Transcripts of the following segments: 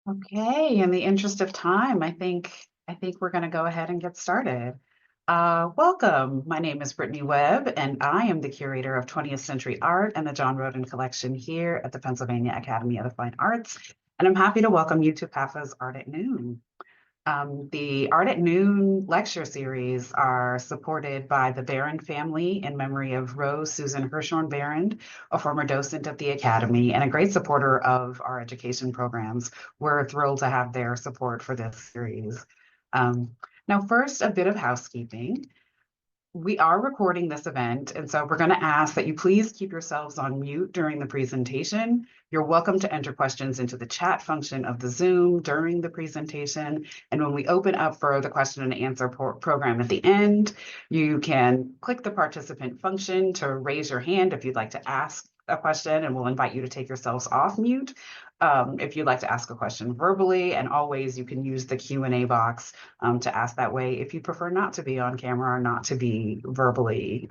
Okay, in the interest of time, I think we're going to go ahead and get started. Welcome. My name is Brittany Webb, and I am the curator of 20th Century Art and the John Rhoden Collection here at the Pennsylvania Academy of the Fine Arts. And I'm happy to welcome you to PAFA's Art at Noon. The Art at Noon lecture series are supported by the Barron family in memory of Rose Susan Hirshhorn Barron, a former docent at the Academy and a great supporter of our education programs. We're thrilled to have their support for this series. Um, Now, first, a bit of housekeeping. We are recording this event, and so we're going to ask that you please keep yourselves on mute during the presentation. You're welcome to enter questions into the chat function of the Zoom during the presentation. And when we open up for the question and answer program at the end, you can click the participant function to raise your hand if you'd like to ask a question, and we'll invite you to take yourselves off mute if you'd like to ask a question verbally. And always you can use the Q&A box to ask that way if you prefer not to be on camera or not to be verbally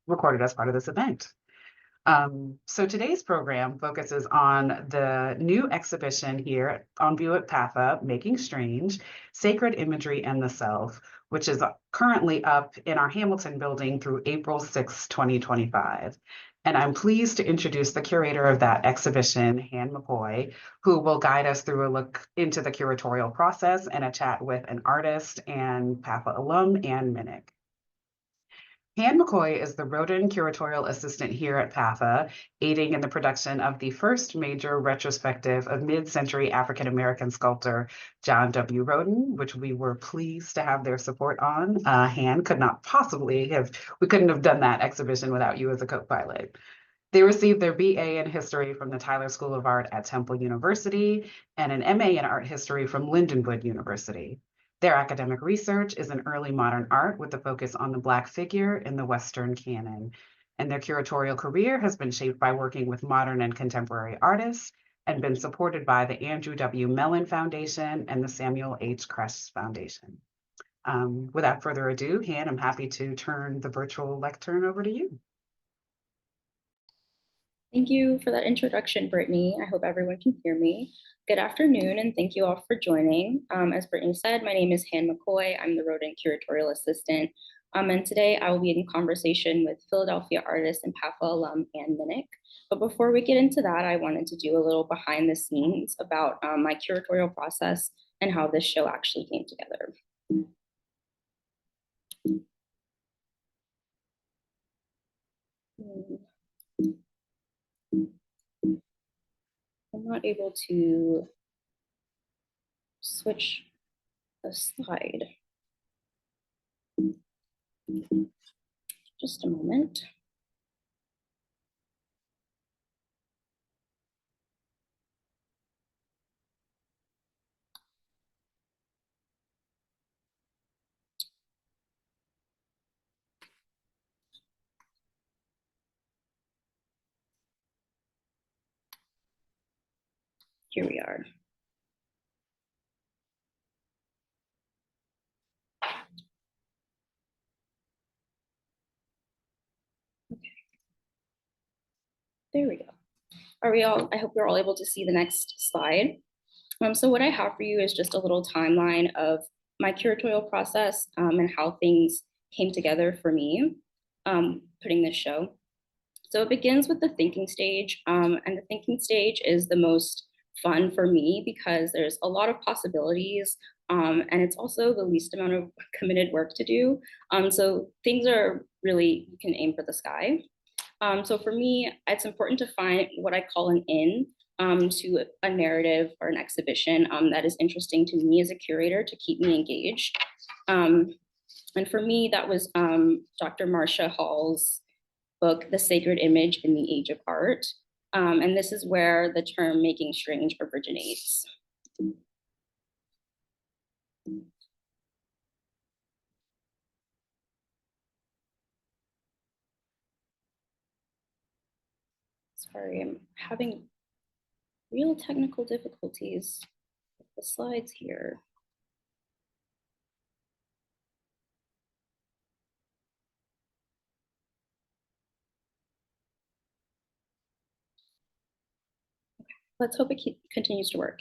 recorded as part of this event. So today's program focuses on the new exhibition here on view at PAFA, Making Strange, Sacred Imagery and the Self, which is currently up in our Hamilton building through April 6, 2025. And I'm pleased to introduce the curator of that exhibition, Anne McCoy, who will guide us through a look into the curatorial process and a chat with an artist and PAFA alum, Anne Minich. Anne McCoy is the Rhoden Curatorial Assistant here at PAFA, aiding in the production of the first major retrospective of mid-century African-American sculptor John W. Rhoden, which we were pleased to have their support on. Anne could not possibly we couldn't have done that exhibition without you as a co-pilot. They received their BA in History from the Tyler School of Art at Temple University and an MA in Art History from Lindenwood University. Their academic research is in early modern art with a focus on the Black figure in the Western canon. And their curatorial career has been shaped by working with modern and contemporary artists and been supported by the Andrew W. Mellon Foundation and the Samuel H. Kress Foundation. Without further ado, Han, I'm happy to turn the virtual lectern over to you. Thank you for that introduction, Brittany. I hope everyone can hear me. Good afternoon, and thank you all for joining. As Brittany said, my name is Anne McCoy. I'm the Rhoden Curatorial Assistant. And today I will be in conversation with Philadelphia artist and PAFA alum, Anne Minich. But before we get into that, I wanted to do a little behind the scenes about my curatorial process and how this show actually came together. I'm not able to switch the slide. Just a moment. Here we are. Okay. There we go. Are we all, I hope we're all able to see the next slide. So what I have for you is just a little timeline of my curatorial process and how things came together for me putting this show. So it begins with the thinking stage, and the thinking stage is the most fun for me because there's a lot of possibilities, and it's also the least amount of committed work to do. So things are really, you can aim for the sky. So for me, it's important to find what I call an in to a narrative or an exhibition that is interesting to me as a curator to keep me engaged. And for me, that was Dr. Marcia Hall's book, The Sacred Image in the Age of Art. And this is where the term making strange originates. Sorry, I'm having real technical difficulties with the slides here. let's hope it continues to work.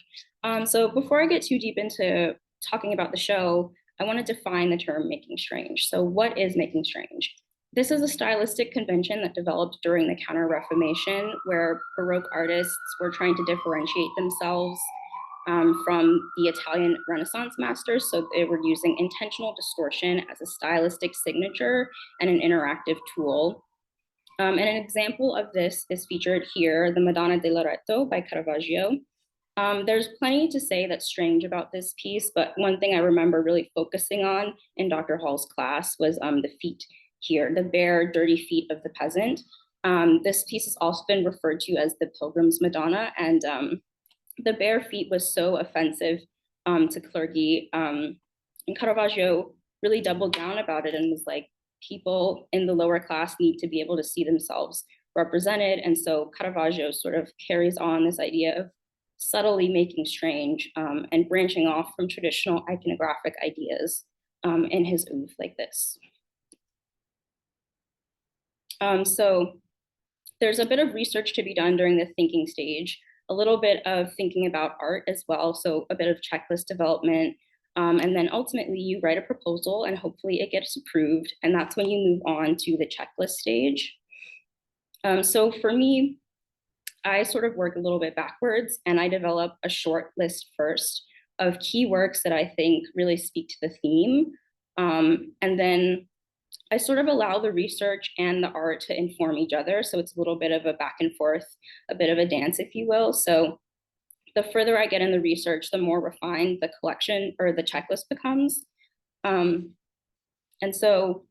So before I get too deep into talking about the show, I want to define the term making strange. So what is making strange? This is a stylistic convention that developed during the Counter-Reformation, where Baroque artists were trying to differentiate themselves from the Italian Renaissance masters. So they were using intentional distortion as a stylistic signature and an interactive tool. And an example of this is featured here, the Madonna de Loreto by Caravaggio. There's plenty to say that's strange about this piece, but one thing I remember really focusing on in Dr. Hall's class was the feet here, the bare, dirty feet of the peasant. This piece has also been referred to as the Pilgrim's Madonna, and the bare feet was so offensive to clergy. And Caravaggio really doubled down about it and was like, people in the lower class need to be able to see themselves represented. And so Caravaggio sort of carries on this idea of subtly making strange and branching off from traditional iconographic ideas in his oeuvre like this. So there's a bit of research to be done during the thinking stage, a little bit of thinking about art as well, so a bit of checklist development, and then ultimately you write a proposal and hopefully it gets approved, and that's when you move on to the checklist stage. So for me, I sort of work a little bit backwards and I develop a short list first of key works that I think really speak to the theme. And then I sort of allow the research and the art to inform each other. So it's a little bit of a back and forth, a bit of a dance, if you will. So the further I get in the research, the more refined the collection or the checklist becomes. And so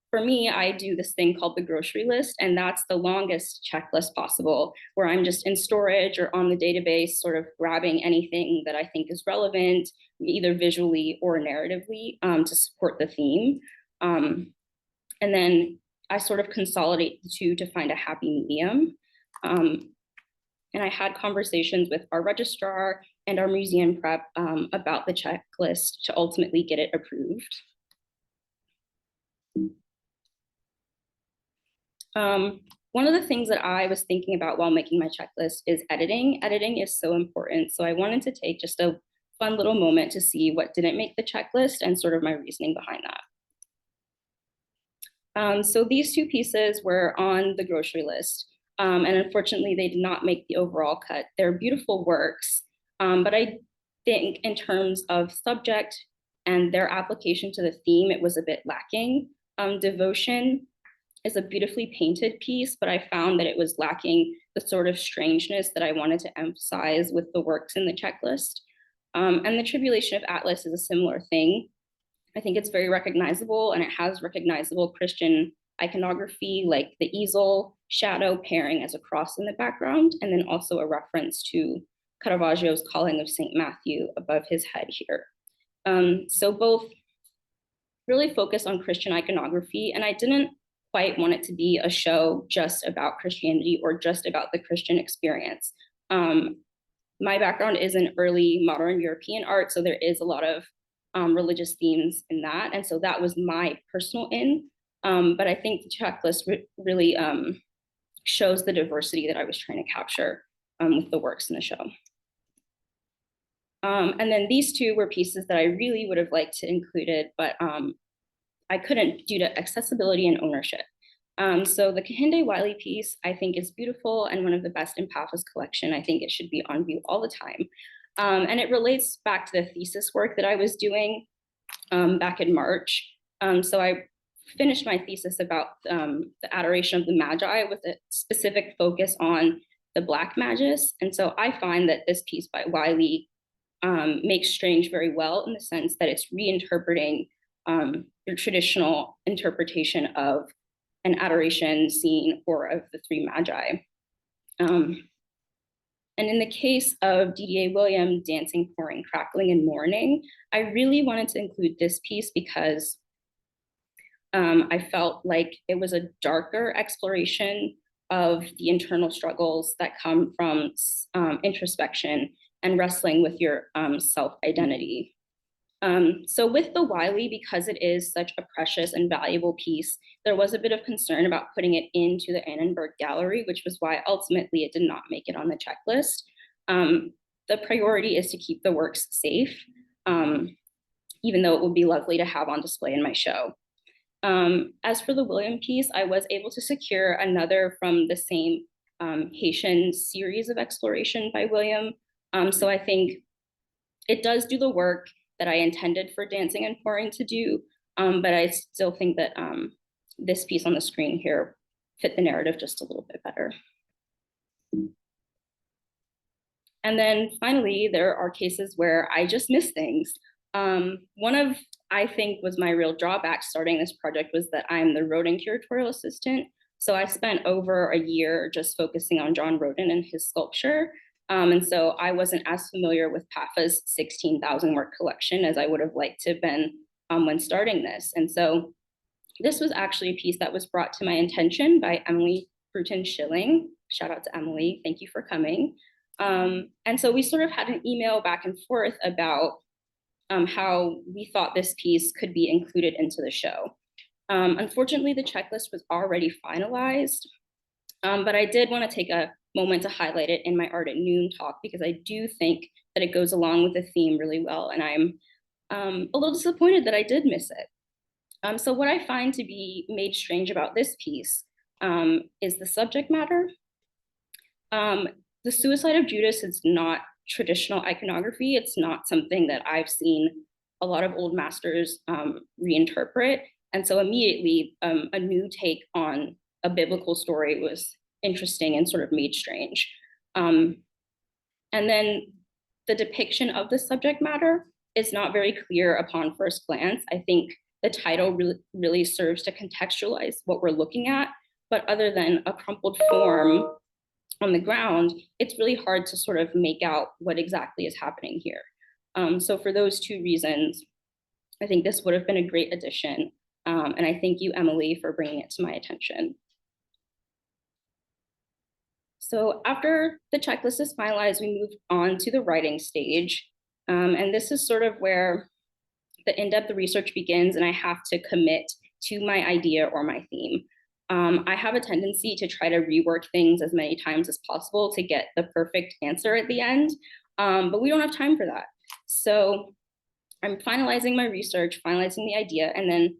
for me, I do this thing called the grocery list, and that's the longest checklist possible, where I'm just in storage or on the database, sort of grabbing anything that I think is relevant, either visually or narratively, to support the theme. And then I sort of consolidate the two to find a happy medium. And I had conversations with our registrar and our museum prep about the checklist to ultimately get it approved. One of the things that I was thinking about while making my checklist is editing. Editing is so important. So I wanted to take just a fun little moment to see what didn't make the checklist and sort of my reasoning behind that. So these two pieces were on the grocery list. And unfortunately, they did not make the overall cut. They're beautiful works, but I think in terms of subject and their application to the theme, it was a bit lacking. Devotion is a beautifully painted piece, but I found that it was lacking the sort of strangeness that I wanted to emphasize with the works in the checklist. And the Tribulation of Atlas is a similar thing. I think it's very recognizable, and it has recognizable Christian iconography, like the easel shadow pairing as a cross in the background, and then also a reference to Caravaggio's Calling of St. Matthew above his head here. So both really focus on Christian iconography, and I didn't quite want it to be a show just about Christianity or just about the Christian experience. My background is in early modern European art, so there is a lot of religious themes in that, and so that was my personal in. But I think the checklist really shows the diversity that I was trying to capture with the works in the show. And then these two were pieces that I really would have liked to included, but I couldn't due to accessibility and ownership. So the Kehinde Wiley piece, I think, is beautiful and one of the best in PAFA's collection. I think it should be on view all the time. And it relates back to the thesis work that I was doing back in March. So I finished my thesis about the adoration of the Magi with a specific focus on the Black Magus. And so I find that this piece by Wiley makes strange very well, in the sense that it's reinterpreting your traditional interpretation of an adoration scene or of the three Magi. And in the case of D.D.A. Williams, Dancing, Pouring, Crackling, and Mourning, I really wanted to include this piece because I felt like it was a darker exploration of the internal struggles that come from introspection and wrestling with your self-identity. So with the Wiley, because it is such a precious and valuable piece, there was a bit of concern about putting it into the Annenberg Gallery, which was why ultimately it did not make it on the checklist. The priority is to keep the works safe, even though it would be lovely to have on display in my show. As for the William piece, I was able to secure another from the same Haitian series of exploration by William. So I think it does do the work that I intended for dancing and pouring to do, but I still think that this piece on the screen here fit the narrative just a little bit better. And then finally, there are cases where I just miss things. One of, I think, was my real drawback starting this project was that I'm the Rhoden Curatorial Assistant. So I spent over a year just focusing on John Rhoden and his sculpture. And so I wasn't as familiar with PAFA's 16,000 work collection as I would have liked to have been when starting this. And so this was actually a piece that was brought to my attention by Emily Bruton-Schilling. Shout out to Emily, thank you for coming. And so we sort of had an email back and forth about how we thought this piece could be included into the show. Unfortunately, the checklist was already finalized, but I did want to take a moment to highlight it in my Art at Noon talk because I do think that it goes along with the theme really well, and I'm a little disappointed that I did miss it. So what I find to be made strange about this piece is the subject matter. The Suicide of Judas is not traditional iconography. It's not something that I've seen a lot of old masters reinterpret. And so immediately a new take on a biblical story was interesting and sort of made strange. And then the depiction of the subject matter is not very clear upon first glance. I think the title really serves to contextualize what we're looking at, but other than a crumpled form on the ground, it's really hard to sort of make out what exactly is happening here. So for those two reasons, I think this would have been a great addition. And I thank you, Emily, for bringing it to my attention. So after the checklist is finalized, we move on to the writing stage. And this is sort of where the in-depth research begins, and I have to commit to my idea or my theme. I have a tendency to try to rework things as many times as possible to get the perfect answer at the end, but we don't have time for that. So I'm finalizing my research, finalizing the idea, and then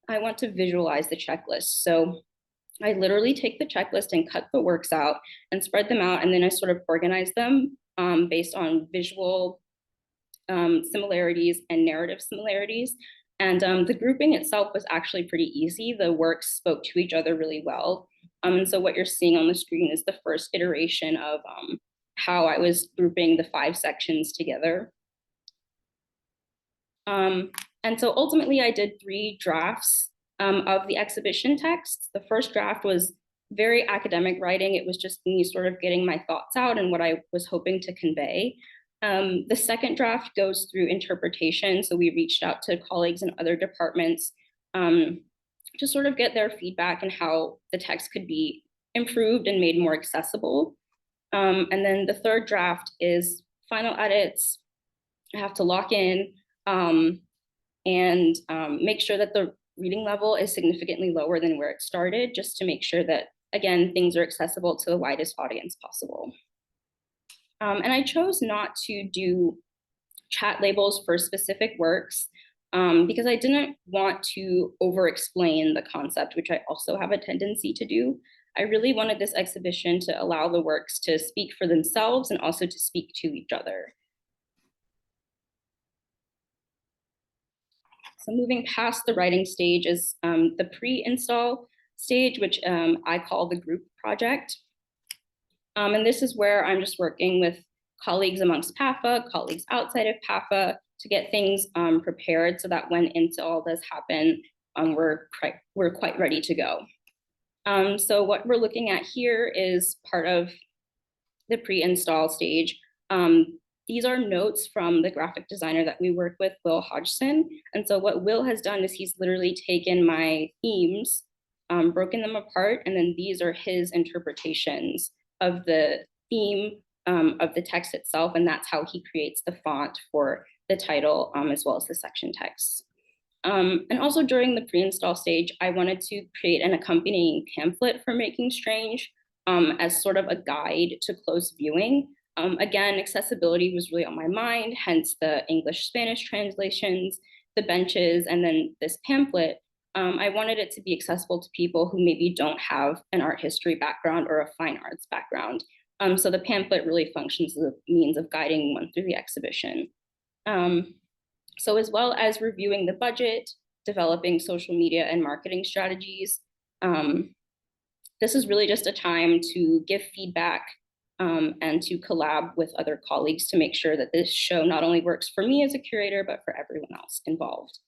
I want to visualize the checklist. So I literally take the checklist and cut the works out and spread them out, and then I sort of organize them based on visual similarities and narrative similarities. And the grouping itself was actually pretty easy. The works spoke to each other really well. And so what you're seeing on the screen is the first iteration of how I was grouping the 5 sections together. And so ultimately I did 3 drafts of the exhibition text. The first draft was very academic writing. It was just me sort of getting my thoughts out and what I was hoping to convey. The second draft goes through interpretation. So we reached out to colleagues in other departments to sort of get their feedback and how the text could be improved and made more accessible. And then the third draft is final edits. I have to lock in and make sure that the reading level is significantly lower than where it started, just to make sure that, again, things are accessible to the widest audience possible. And I chose not to do chat labels for specific works because I didn't want to over-explain the concept, which I also have a tendency to do. I really wanted this exhibition to allow the works to speak for themselves and also to speak to each other. So moving past the writing stage is the pre-install stage, which I call the group project. And this is where I'm just working with colleagues amongst PAFA, colleagues outside of PAFA to get things prepared so that when install does happen, we're quite ready to go. So what we're looking at here is part of the pre-install stage. These are notes from the graphic designer that we work with, Will Hodgson. And so what Will has done is he's literally taken my themes, broken them apart, and then these are his interpretations of the theme of the text itself, and that's how he creates the font for the title as well as the section text. And also during the pre-install stage, I wanted to create an accompanying pamphlet for Making Strange as sort of a guide to close viewing. Again, accessibility was really on my mind, hence the English-Spanish translations, the benches, and then this pamphlet. I wanted it to be accessible to people who maybe don't have an art history background or a fine arts background. So the pamphlet really functions as a means of guiding one through the exhibition. So as well as reviewing the budget, developing social media and marketing strategies, this is really just a time to give feedback and to collab with other colleagues to make sure that this show not only works for me as a curator, but for everyone else involved.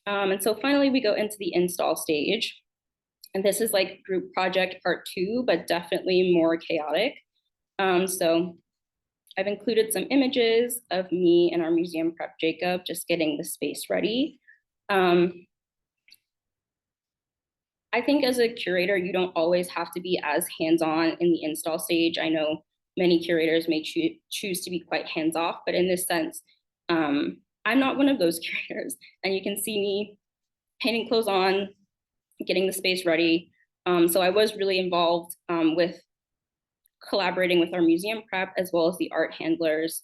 And so finally, we go into the install stage. And this is like group project part 2, but definitely more chaotic. So I've included some images of me and our museum prep Jacob just getting the space ready. I think as a curator, you don't always have to be as hands-on in the install stage. I know many curators may choose to be quite hands-off, but in this sense, I'm not one of those curators. And you can see me painting clothes on, getting the space ready. So I was really involved with collaborating with our museum prep as well as the art handlers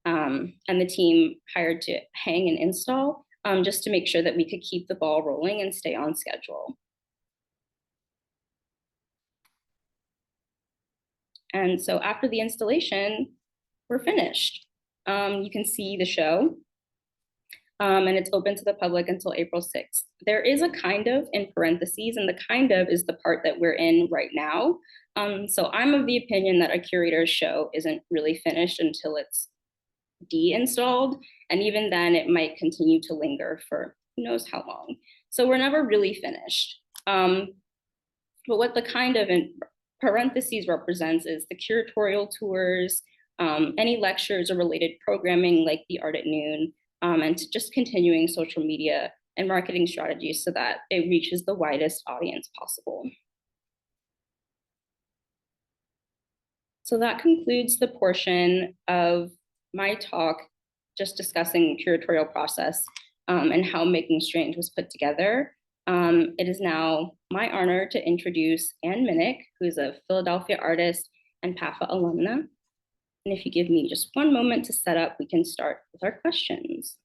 and the team hired to hang and install just to make sure that we could keep the ball rolling and stay on schedule. And so after the installation, we're finished. You can see the show. And it's open to the public until April 6th. There is a kind of in parentheses, and the kind of is the part that we're in right now. So I'm of the opinion that a curator's show isn't really finished until it's de-installed. And even then it might continue to linger for who knows how long. So we're never really finished. But what the kind of in parentheses represents is the curatorial tours, any lectures or related programming like the Art at Noon, and to just continuing social media and marketing strategies so that it reaches the widest audience possible. So that concludes the portion of my talk, just discussing the curatorial process and how Making Strange was put together. It is now my honor to introduce Anne Minich, who is a Philadelphia artist and PAFA alumna. And if you give me just one moment to set up, we can start with our questions.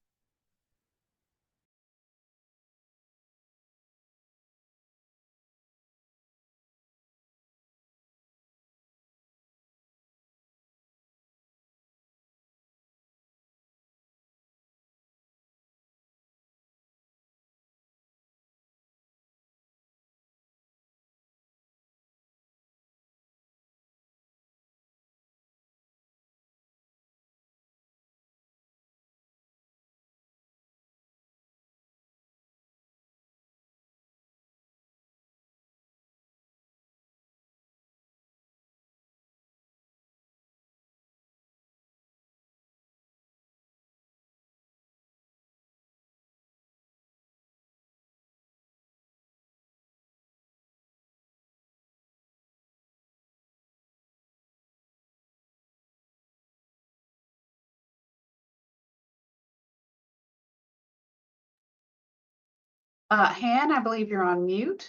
Han, I believe you're on mute.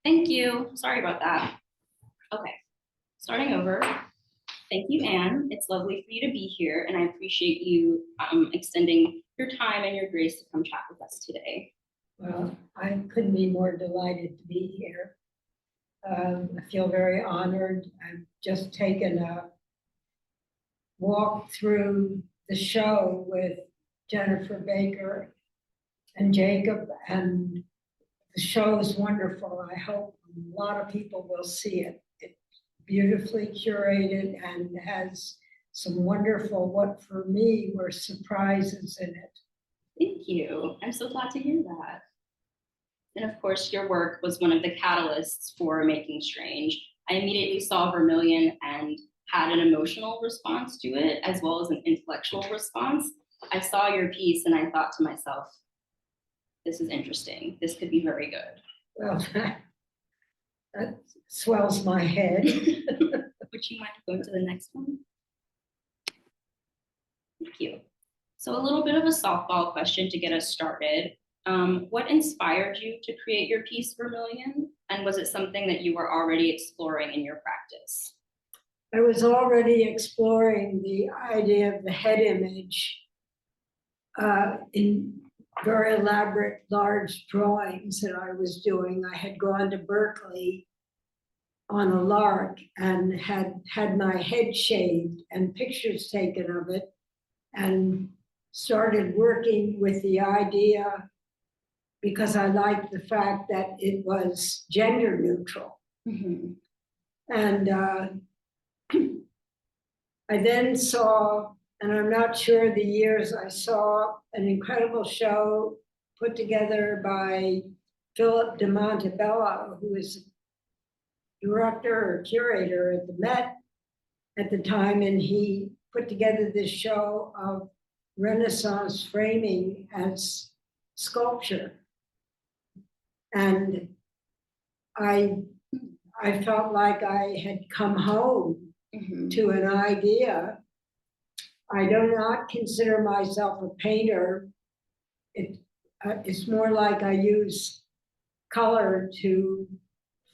Thank you. Sorry about that. Okay, starting over. Thank you, Anne. It's lovely for you to be here, and I appreciate you extending your time and your grace to come chat with us today. Well, I couldn't be more delighted to be here. I feel very honored. I've just taken a walk through the show with Jennifer Baker and Jacob, and the show is wonderful. I hope a lot of people will see it. It's beautifully curated and has some wonderful, what for me were surprises in it. Thank you. I'm so glad to hear that. And of course, your work was one of the catalysts for Making Strange. I immediately saw Vermillion and had an emotional response to it, as well as an intellectual response. I saw your piece and I thought to myself, this is interesting. This could be very good. Well, that swells my head. Would you mind going to the next one? Thank you. So a little bit of a softball question to get us started. What inspired you to create your piece, Vermillion? And was it something that you were already exploring in your practice? I was already exploring the idea of the head image in very elaborate, large drawings that I was doing. I had gone to Berkeley on a lark and had my head shaved and pictures taken of it, and started working with the idea because I liked the fact that it was gender neutral. Mm-hmm. And I then saw, and I'm not sure the years, I saw an incredible show put together by Philip de Montebello, who is director or curator at the Met at the time, and he put together this show of Renaissance framing as sculpture. And I felt like I had come home to an idea. I do not consider myself a painter. It's more like I use color to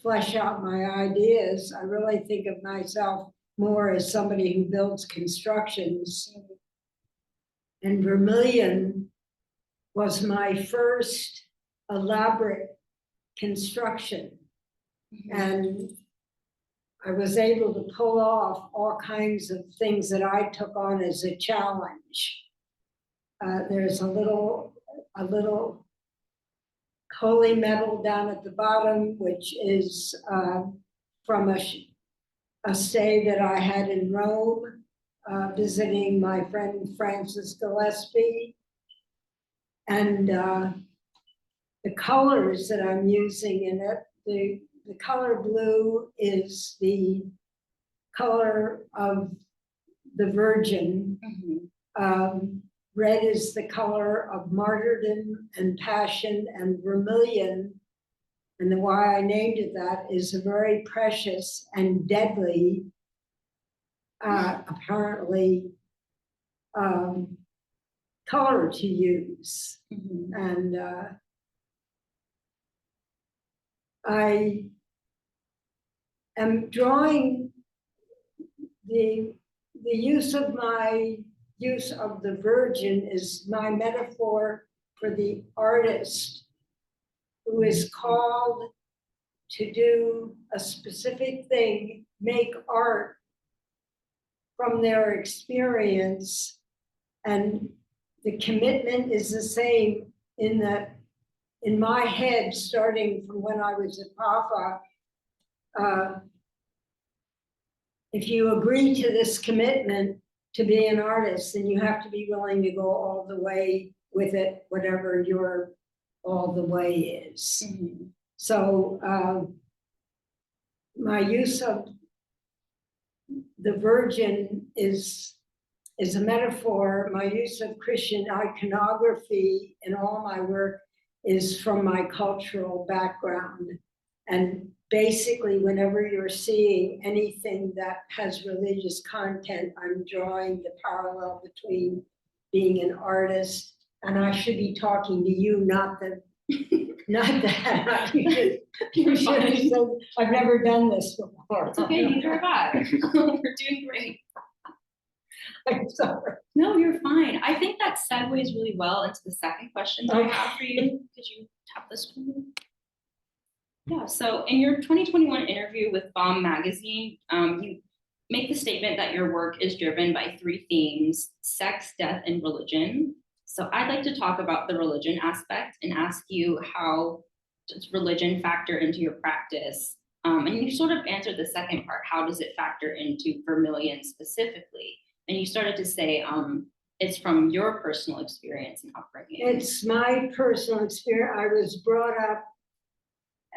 flesh out my ideas. I really think of myself more as somebody who builds constructions. And Vermillion was my first elaborate construction. And I was able to pull off all kinds of things that I took on as a challenge. There's a little holy medal down at the bottom, which is from a stay that I had in Rome, visiting my friend Francis Gillespie. And the colors that I'm using in it, the color blue is the color of the Virgin. Red is the color of martyrdom and passion, and vermilion, and the why I named it that, is a very precious and deadly, apparently, color to use. And I am drawing the use of the Virgin is my metaphor for the artist who is called to do a specific thing, make art from their experience. And the commitment is the same in that, in my head, starting from when I was at PAFA, if you agree to this commitment to be an artist, then you have to be willing to go all the way with it, whatever your all the way is. So my use of the Virgin is a metaphor. My use of Christian iconography in all my work is from my cultural background. And basically, whenever you're seeing anything that has religious content, I'm drawing the parallel between being an artist, and I should be talking to you, not that. You should have said, I've never done this before. It's okay, neither have I. We're doing great. I'm sorry. No, you're fine. I think that segues really well into the second question that I have for you. Could you tap this one? Yeah, so in your 2021 interview with Bomb Magazine, you make the statement that your work is driven by three themes: sex, death, and religion. So I'd like to talk about the religion aspect and ask you, how does religion factor into your practice? And you sort of answered the second part, how does it factor into Vermillion specifically? And you started to say it's from your personal experience and upbringing. It's my personal experience. I was brought up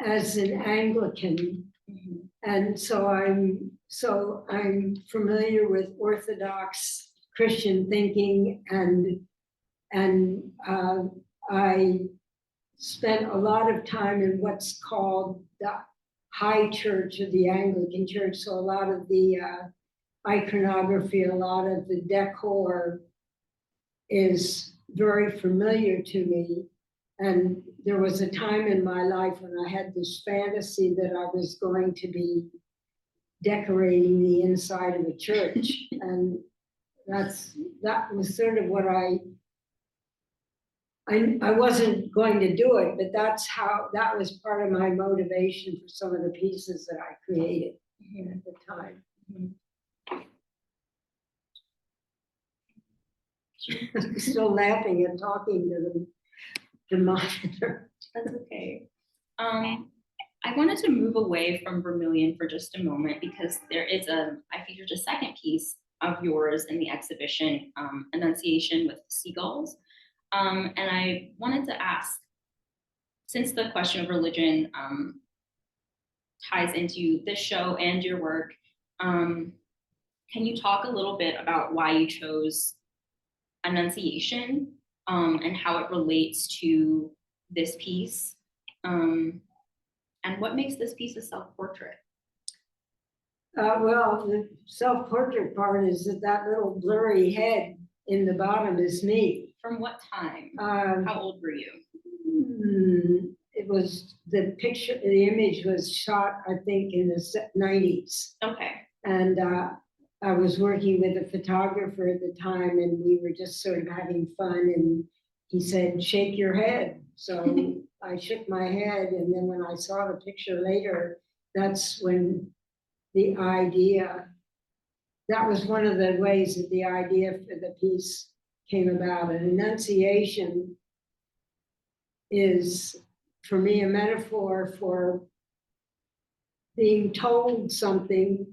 as an Anglican, and so I'm familiar with Orthodox Christian thinking, and I spent a lot of time in what's called the High Church of the Anglican Church. So a lot of the iconography, a lot of the decor is very familiar to me. And there was a time in my life when I had this fantasy that I was going to be decorating the inside of a church. And that was sort of what I wasn't going to do it, but that was part of my motivation for some of the pieces that I created at the time. I'm still laughing and talking to the monitor. That's okay. I wanted to move away from Vermillion for just a moment because I featured a second piece of yours in the exhibition, Annunciation with Seagulls. And I wanted to ask, since the question of religion ties into this show and your work, can you talk a little bit about why you chose Annunciation and how it relates to this piece? And what makes this piece a self-portrait? Well, the self-portrait part is that little blurry head in the bottom is me. From what time? How old were you? It was the image was shot, I think, in the 90s. Okay. And I was working with a photographer at the time, and we were just sort of having fun. And he said, "Shake your head." So I shook my head. And then when I saw the picture later, that's when the idea, that was one of the ways that the idea for the piece came about. And Annunciation is, for me, a metaphor for being told something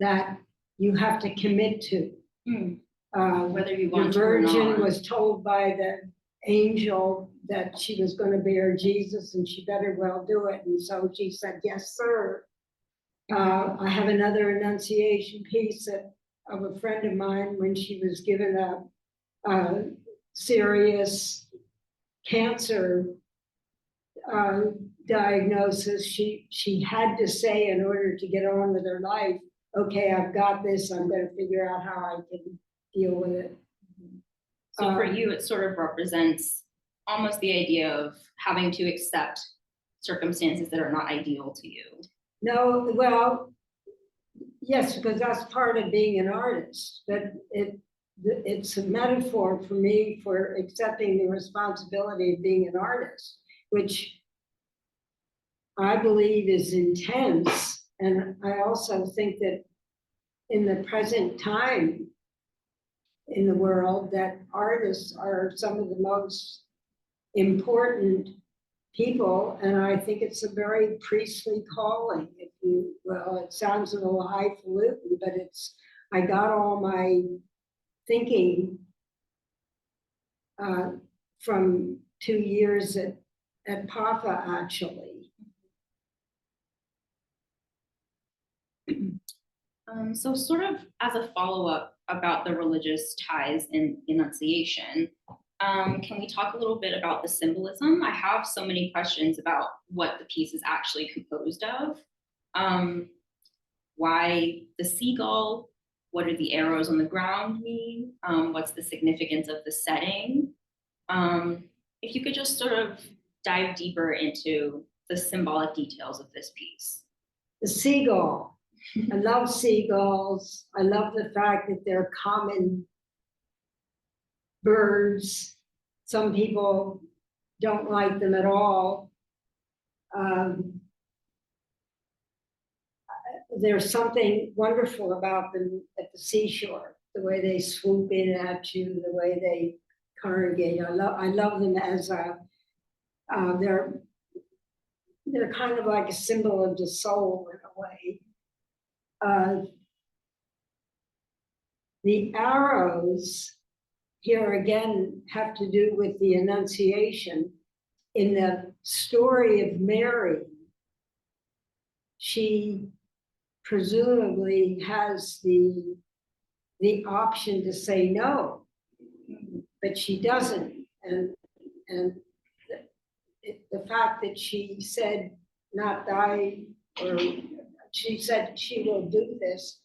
that you have to commit to. Whether you want the to or Virgin not. was told by the angel that she was going to bear Jesus and she better well do it. And so she said, "Yes, sir." I have another Annunciation piece of a friend of mine when she was given a serious cancer diagnosis. She had to say, in order to get on with her life, "Okay, I've got this. I'm going to figure out how I can deal with it." So for you, it sort of represents almost the idea of having to accept circumstances that are not ideal to you. No, well, yes, because that's part of being an artist. But it's a metaphor for me for accepting the responsibility of being an artist, which I believe is intense. And I also think that in the present time in the world, that artists are some of the most important people, and I think it's a very priestly calling. Well, it sounds a little highfalutin, but I got all my thinking from 2 years at PAFA, actually. So sort of as a follow-up about the religious ties in Annunciation, can we talk a little bit about the symbolism? I have so many questions about what the piece is actually composed of. Why the seagull? What do the arrows on the ground mean? What's the significance of the setting? If you could just sort of dive deeper into the symbolic details of this piece. The seagull. I love seagulls. I love the fact that they're common birds. Some people don't like them at all. There's something wonderful about them at the seashore, the way they swoop in at you, the way they congregate. I love them as they're kind of like a symbol of the soul in a way. The arrows here again have to do with the Annunciation. In the story of Mary, she presumably has the option to say no, but she doesn't. And the fact that she said not die, or she said she will do this,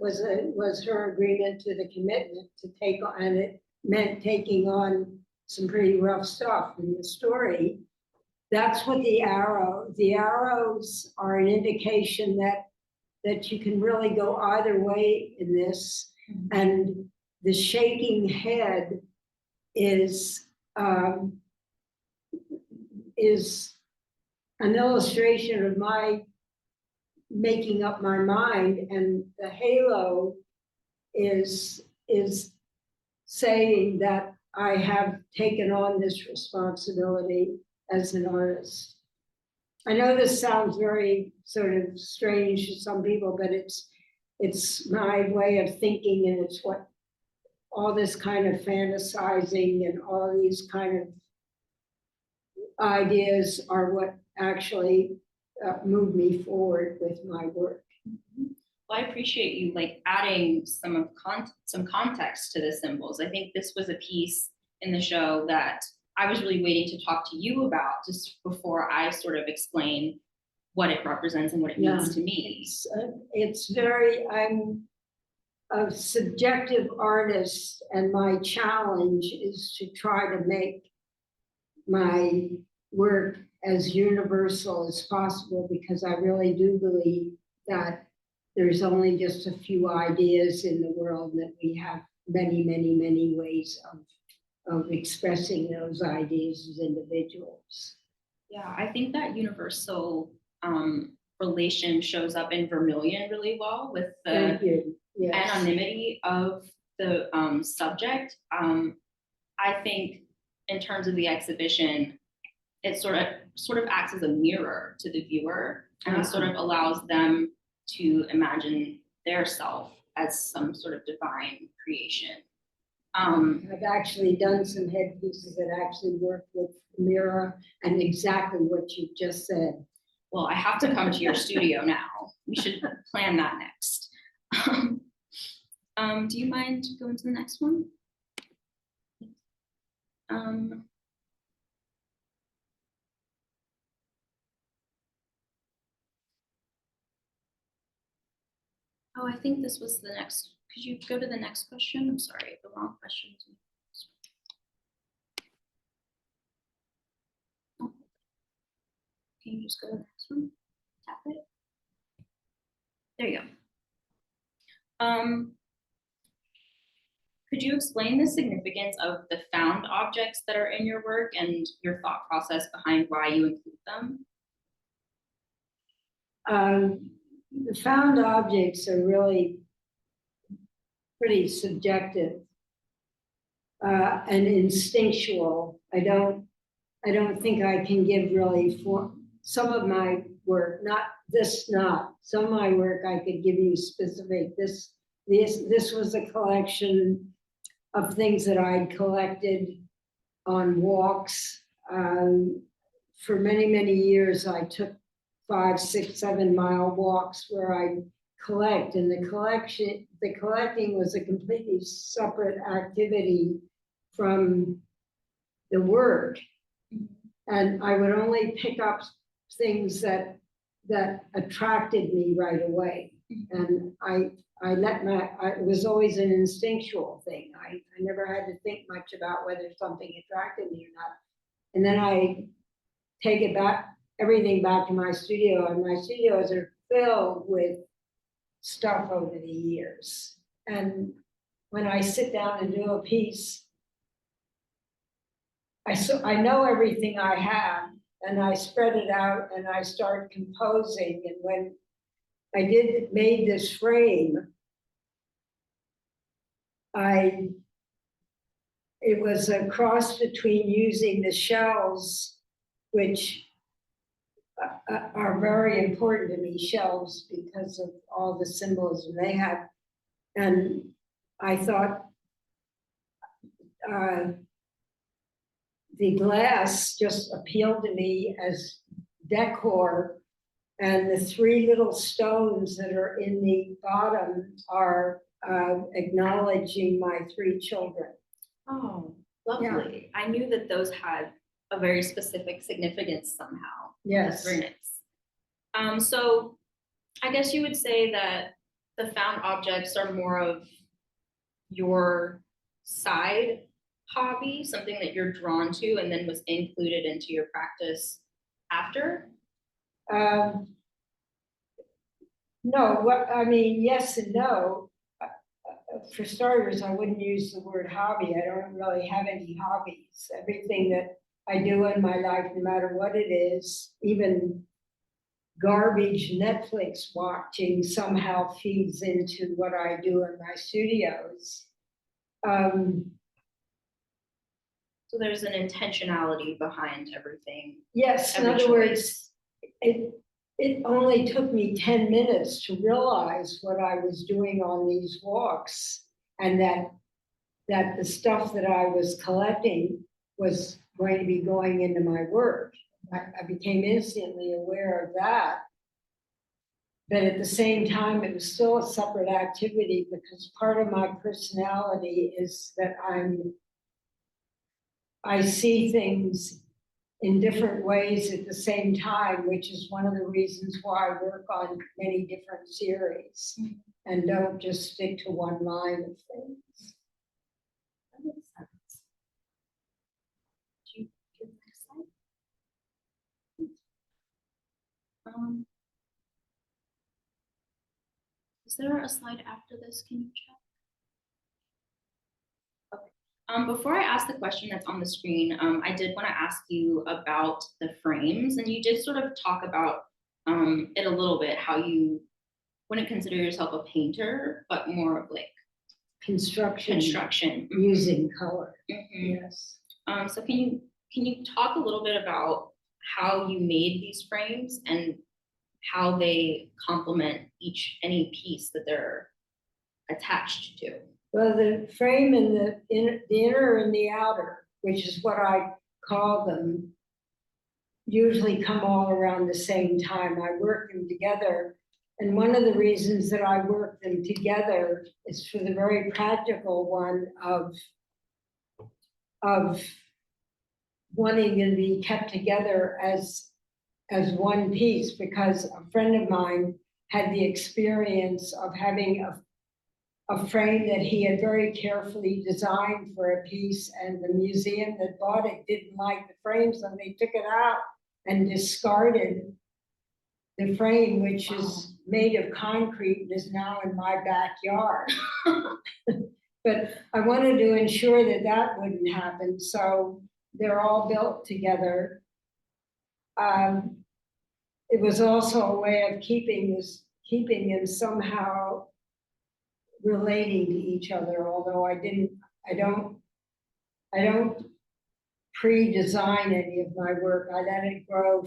was her agreement to the commitment to take on, and it meant taking on some pretty rough stuff in the story. That's what the arrows are an indication that you can really go either way in this. And the shaking head is an illustration of my making up my mind, and the halo is saying that I have taken on this responsibility as an artist. I know this sounds very sort of strange to some people, but it's my way of thinking, and it's what all this kind of fantasizing and all these kind of ideas are what actually moved me forward with my work. Well, I appreciate you like adding some context to the symbols. I think this was a piece in the show that I was really waiting to talk to you about just before I sort of explain what it represents and what it means to me. It's very, I'm a subjective artist, and my challenge is to try to make my work as universal as possible, because I really do believe that there's only just a few ideas in the world, that we have many, many, many ways of expressing those ideas as individuals. Yeah, I think that universal relation shows up in Vermillion really well with the anonymity of the subject. I think in terms of the exhibition, it sort of acts as a mirror to the viewer, and it sort of allows them to imagine their self as some sort of divine creation. I've actually done some headpieces that actually work with mirror and exactly what you just said. Well, I have to come to your studio now. We should plan that next. Do you mind going to the next one? Oh, I think this was the next. Could you go to the next question? I'm sorry, the wrong question. Oh. Can you just go to the next one? Tap it. There you go. Could you explain the significance of the found objects that are in your work and your thought process behind why you include them? The found objects are really pretty subjective and instinctual. I don't think I can give really for some of my work, some of my work I could give you specific. This was a collection of things that I'd collected on walks. For many, many years, I took 5, 6, 7 mile walks where I collect, and the collecting was a completely separate activity from the work. And I would only pick up things that attracted me right away. And it was always an instinctual thing. I never had to think much about whether something attracted me or not. And then I take everything back to my studio, and my studios are filled with stuff over the years. And when I sit down and do a piece, I know everything I have, and I spread it out and I start composing. And when I made this frame, it was a cross between using the shells, which are very important to me, shells, because of all the symbolism they have. And I thought the glass just appealed to me as decor, and the 3 little stones that are in the bottom are acknowledging my 3 children. Oh, lovely. Yeah. I knew that those had a very specific significance somehow. Yes. That's very nice. So I guess you would say that the found objects are more of your side hobby, something that you're drawn to and then was included into your practice after? No, what, I mean, yes and no. For starters, I wouldn't use the word hobby. I don't really have any hobbies. Everything that I do in my life, no matter what it is, even garbage Netflix watching somehow feeds into what I do in my studios. So there's an intentionality behind everything. Yes, in Every other choice. words, it only took me 10 minutes to realize what I was doing on these walks, and that the stuff that I was collecting was going to be going into my work. I became instantly aware of that. But at the same time, it was still a separate activity because part of my personality is that I see things in different ways at the same time, which is one of the reasons why I work on many different series and don't just stick to one line of things. That makes sense. Do you do the next slide? Is there a slide after this? Can you check? Before I ask the question that's on the screen, I did want to ask you about the frames, and you did sort of talk about it a little bit, how you wouldn't consider yourself a painter, but more of like Construction construction. using color. Mhm. Yes. So can you talk a little bit about how you made these frames and how they complement any piece that they're attached to? Well, the frame and the inner and the outer, which is what I call them, usually come all around the same time. I work them together. And one of the reasons that I work them together is for the very practical one of wanting to be kept together as one piece, because a friend of mine had the experience of having a frame that he had very carefully designed for a piece, and the museum that bought it didn't like the frame, so they took it out and discarded the frame, which is made of concrete and is now in my backyard. But I wanted to ensure that that wouldn't happen, so they're all built together. It was also a way of keeping them somehow relating to each other, although I don't pre-design any of my work. I let it grow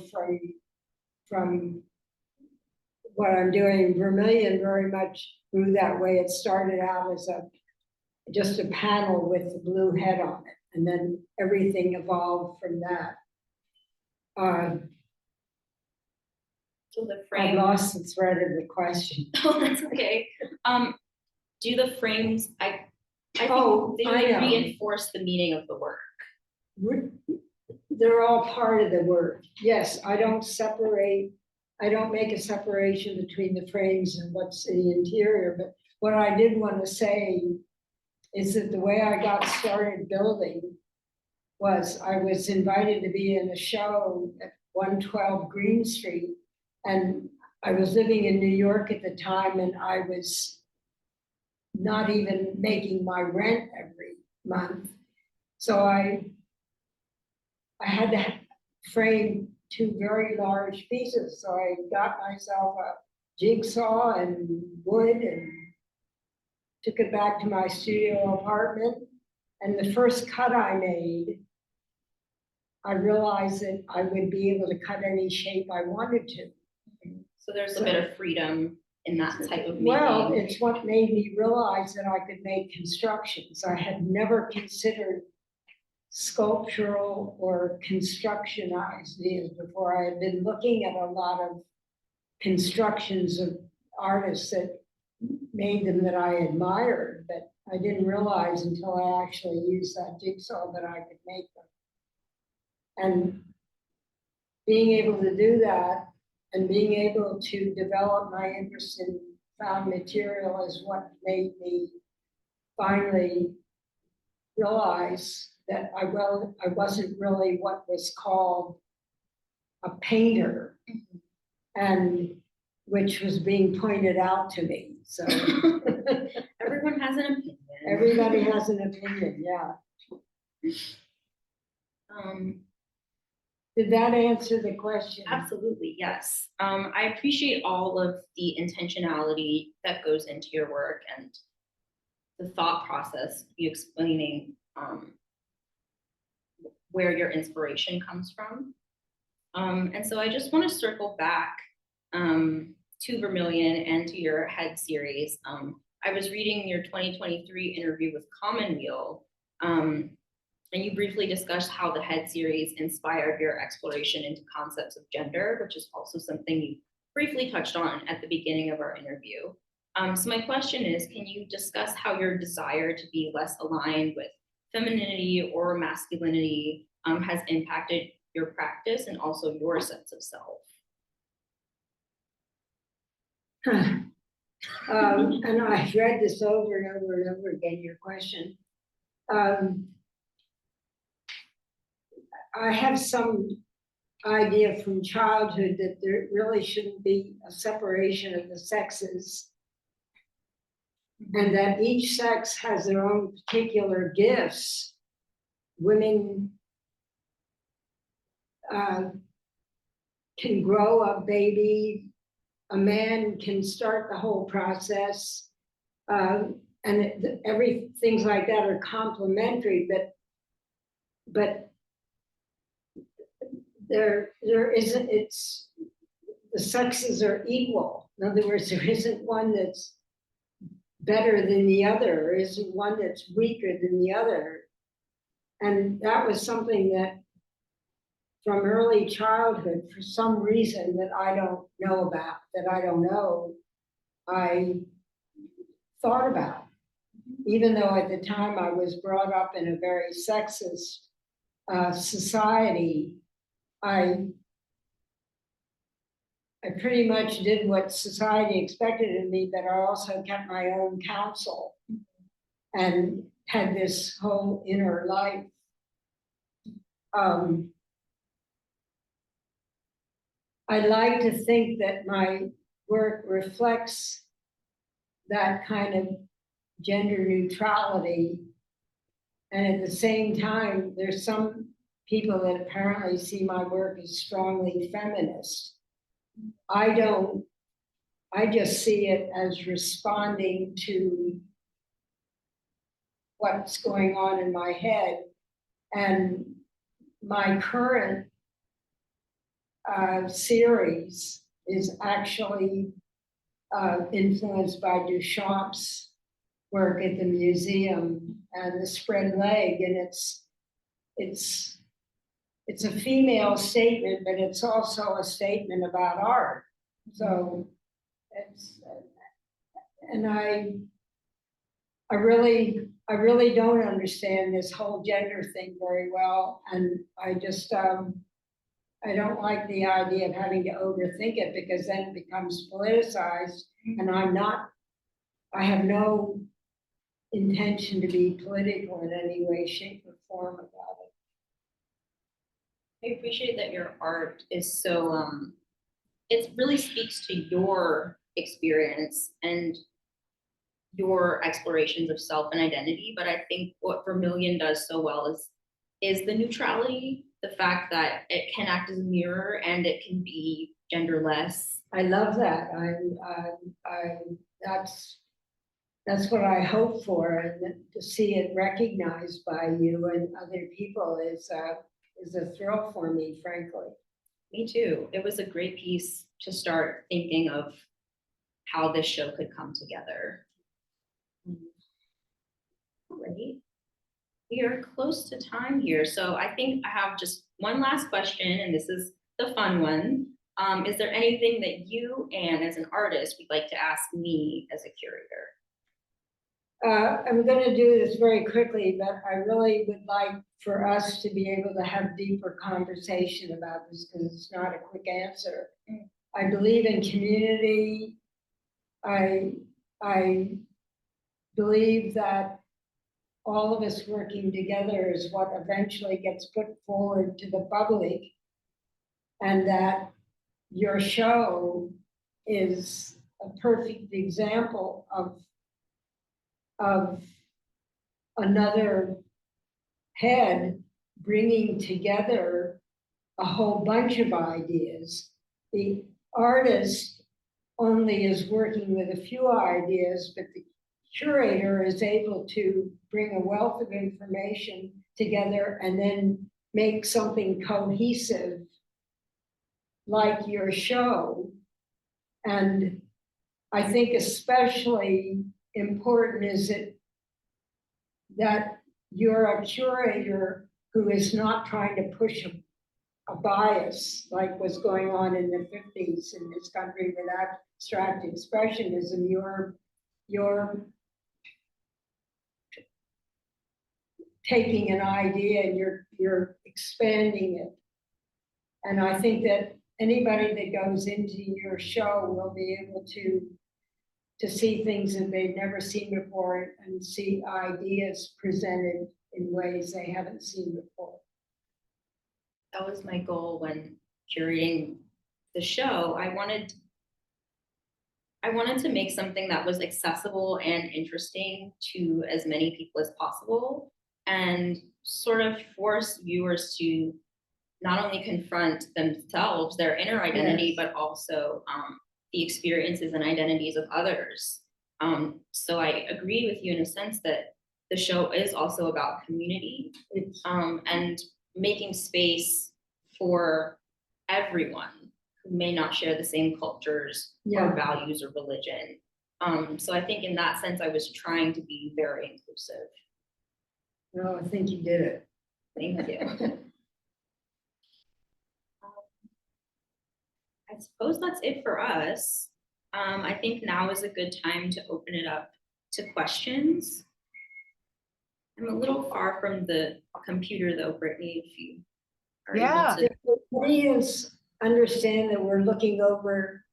from what I'm doing. Vermillion very much grew that way. It started out as just a panel with the blue head on it, and then everything evolved from that. So the I frame. lost the thread of the question. Oh, that's okay. Do the frames, I think they I know. reinforce the meaning of the work. They're all part of the work. Yes, I don't make a separation between the frames and what's in the interior, but what I did want to say is that the way I got started building was I was invited to be in a show at 112 Green Street, and I was living in New York at the time, and I was not even making my rent every month. So I had to frame 2 very large pieces. So I got myself a jigsaw and wood and took it back to my studio apartment. And the first cut I made, I realized that I would be able to cut any shape I wanted to. So there's a bit of freedom in that type of making. Well, it's what made me realize that I could make constructions. I had never considered sculptural or construction ideas before. I had been looking at a lot of constructions of artists that made them that I admired, but I didn't realize until I actually used that jigsaw that I could make them. And being able to do that and being able to develop my interest in found material is what made me finally realize that I wasn't really what was called a painter, and which was being pointed out to me. So Everyone has an opinion. everybody has an opinion, yeah. Did that answer the question? Absolutely, yes. I appreciate all of the intentionality that goes into your work and the thought process, you explaining where your inspiration comes from. And so I just want to circle back to Vermillion and to your head series. I was reading your 2023 interview with Commonweal, and you briefly discussed how the head series inspired your exploration into concepts of gender, which is also something you briefly touched on at the beginning of our interview. So my question is, can you discuss how your desire to be less aligned with femininity or masculinity has impacted your practice and also your sense of self? And I've read this over and over and over again, your question. I have some idea from childhood that there really shouldn't be a separation of the sexes, and that each sex has their own particular gifts. Women can grow a baby, a man can start the whole process, and things like that are complementary, but there isn't, the sexes are equal. In other words, there isn't one that's better than the other, there isn't one that's weaker than the other. And that was something that from early childhood, for some reason that I don't know about, I thought about. Even though at the time I was brought up in a very sexist society, I pretty much did what society expected of me, but I also kept my own counsel and had this whole inner life. I like to think that my work reflects that kind of gender neutrality. And at the same time, there's some people that apparently see my work as strongly feminist. I don't, I just see it as responding to what's going on in my head. And my current series is actually influenced by Duchamp's work at the museum and the spread leg, and it's a female statement, but it's also a statement about art. So it's, and I really don't understand this whole gender thing very well, and I just I don't like the idea of having to overthink it, because then it becomes politicized, and I have no intention to be political in any way, shape, or form about it. I appreciate that your art is so, it really speaks to your experience and your explorations of self and identity. But I think what Vermillion does so well is the neutrality, the fact that it can act as a mirror and it can be genderless. I love that. That's what I hope for, and to see it recognized by you and other people is a thrill for me, frankly. Me too. It was a great piece to start thinking of how this show could come together. Great. We are close to time here, so I think I have just one last question, and this is the fun one. Is there anything that you, Anne, as an artist, would like to ask me as a curator? I'm going to do this very quickly, but I really would like for us to be able to have deeper conversation about this, because it's not a quick answer. I believe in community. I believe that all of us working together is what eventually gets put forward to the public. And that your show is a perfect example of another head bringing together a whole bunch of ideas. The artist only is working with a few ideas, but the curator is able to bring a wealth of information together and then make something cohesive like your show. And I think especially important is it that you're a curator who is not trying to push a bias like was going on in the 50s in this country with abstract expressionism. You're taking an idea and you're expanding it. And I think that anybody that goes into your show will be able to see things that they've never seen before and see ideas presented in ways they haven't seen before. That was my goal when curating the show. I wanted to make something that was accessible and interesting to as many people as possible, and sort of force viewers to not only confront themselves, their inner identity, but also the experiences and identities of others. So I agree with you in a sense that the show is also about community, and making space for everyone who may not share the same cultures or values or religion. So I think in that sense, I was trying to be very inclusive. No, I think you did it. Thank you. I suppose that's it for us. I think now is a good time to open it up to questions. I'm a little far from the computer though, Brittany, if you are able to. Please understand that we're looking over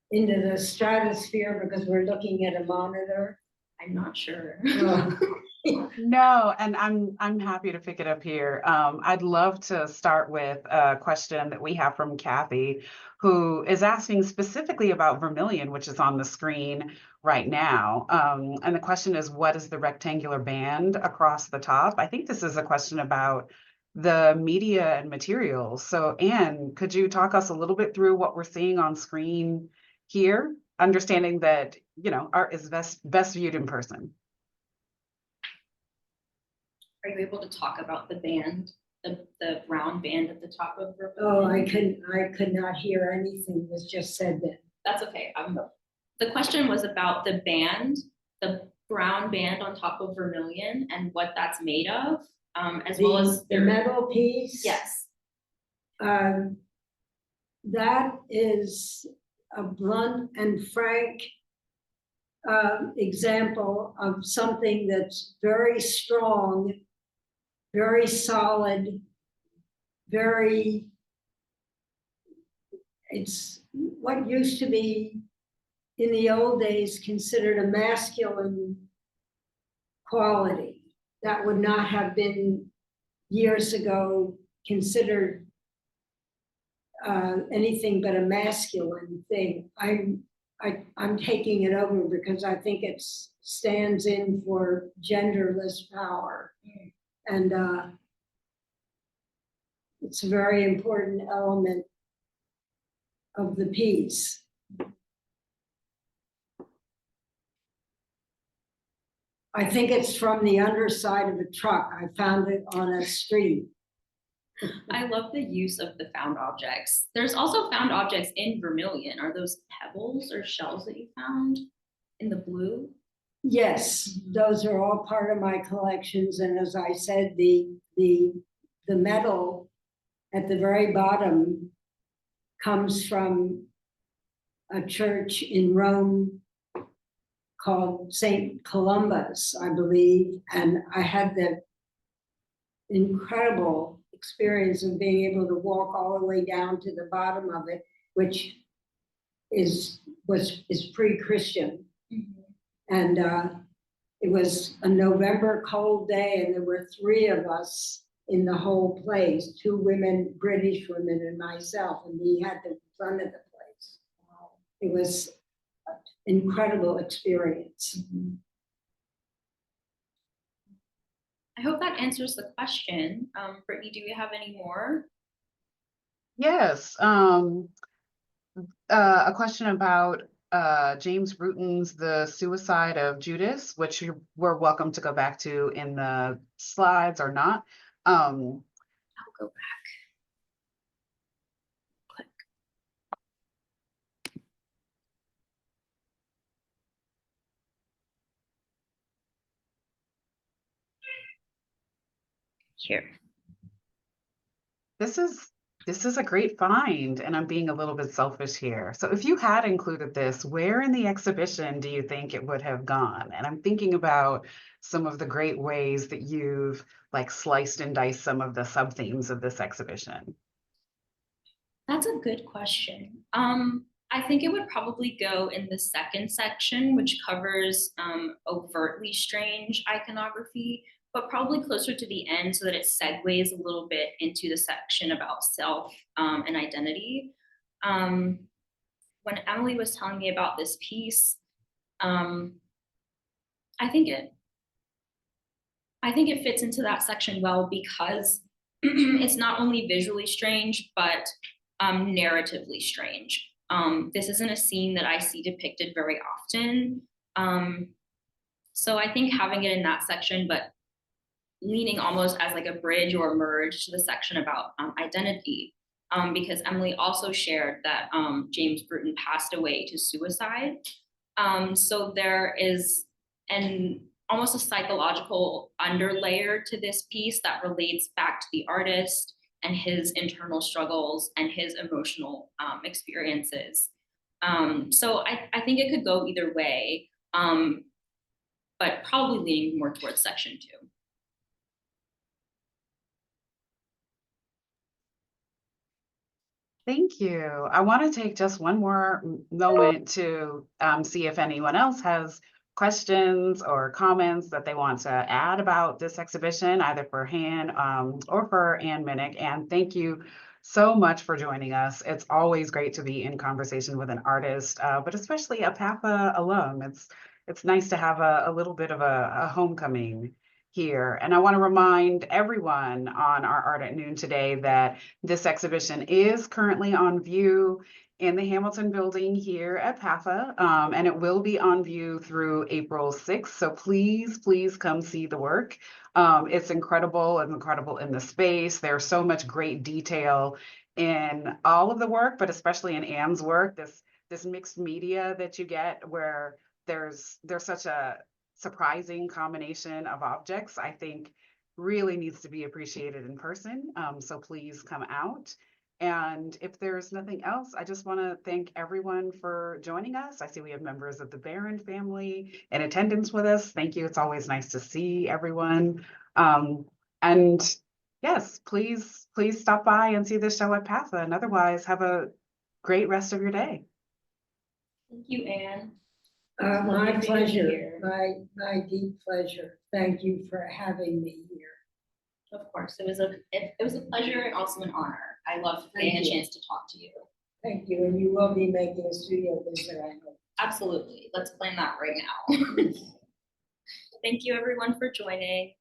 into the stratosphere because we're looking at a monitor. I'm not sure. No, and I'm happy to pick it up here. I'd love to start with a question that we have from Kathy, who is asking specifically about Vermillion, which is on the screen right now. And the question is, what is the rectangular band across the top? I think this is a question about the media and materials. So Anne, could you talk us a little bit through what we're seeing on screen here, understanding that, you know, art is best viewed in person? Are you able to talk about the band, the round band at the top of Vermillion? Oh, I could not hear anything was just said then. That's okay. The question was about the band, the brown band on top of Vermillion, and what that's made of, as well as the metal piece. Yes. That is a blunt and frank example of something that's very strong, very solid, it's what used to be in the old days considered a masculine quality. That would not have been years ago considered anything but a masculine thing. I'm taking it over because I think it stands in for genderless power. And it's a very important element of the piece. I think it's from the underside of a truck. I found it on a street. I love the use of the found objects. There's also found objects in Vermillion. Are those pebbles or shells that you found in the blue? Yes, those are all part of my collections. And as I said, the metal at the very bottom comes from a church in Rome called St. Columba's, I believe. And I had the incredible experience of being able to walk all the way down to the bottom of it, which is pre-Christian. And it was a November cold day, and there were 3 of us in the whole place, 2 women, British women, and myself, and we had the front of the place. It was an incredible experience. I hope that answers the question. Brittany, do we have any more? Yes, a question about James Bruton's The Suicide of Judas, which we're welcome to go back to in the slides or not. I'll go back. Click. Here. This is a great find, and I'm being a little bit selfish here. So if you had included this, where in the exhibition do you think it would have gone? And I'm thinking about some of the great ways that you've like sliced and diced some of the sub-themes of this exhibition. That's a good question. I think it would probably go in the second section, which covers overtly strange iconography, but probably closer to the end so that it segues a little bit into the section about self and identity. When Emily was telling me about this piece, I think it fits into that section well because it's not only visually strange, but narratively strange. This isn't a scene that I see depicted very often. So I think having it in that section, but leaning almost as like a bridge or a merge to the section about identity, because Emily also shared that James Bruton passed away to suicide. So there is almost a psychological underlayer to this piece that relates back to the artist and his internal struggles and his emotional experiences. So I think it could go either way, but probably leaning more towards section 2. Thank you. I want to take just one more moment to see if anyone else has questions or comments that they want to add about this exhibition, either for Anne or for Anne Minich. And thank you so much for joining us. It's always great to be in conversation with an artist, but especially a PAFA alum. It's nice to have a little bit of a homecoming here. And I want to remind everyone on our Art at Noon today that this exhibition is currently on view in the Hamilton building here at PAFA, and it will be on view through April 6th. So please, please come see the work. It's incredible and incredible in the space. There's so much great detail in all of the work, but especially in Anne's work, this mixed media that you get where there's such a surprising combination of objects, I think really needs to be appreciated in person. So please come out. And if there's nothing else, I just want to thank everyone for joining us. I see we have members of the Barron family in attendance with us. Thank you. It's always nice to see everyone. And yes, please stop by and see this show at PAFA. And otherwise, have a great rest of your day. Thank you, Anne. My pleasure, my deep pleasure. Thank you for having me here. Of course, it was a pleasure and also an honor. I love getting a chance to talk to you. Thank you, and you will be making a studio visit, I hope. Absolutely. Let's plan that right now. Thank you everyone for joining.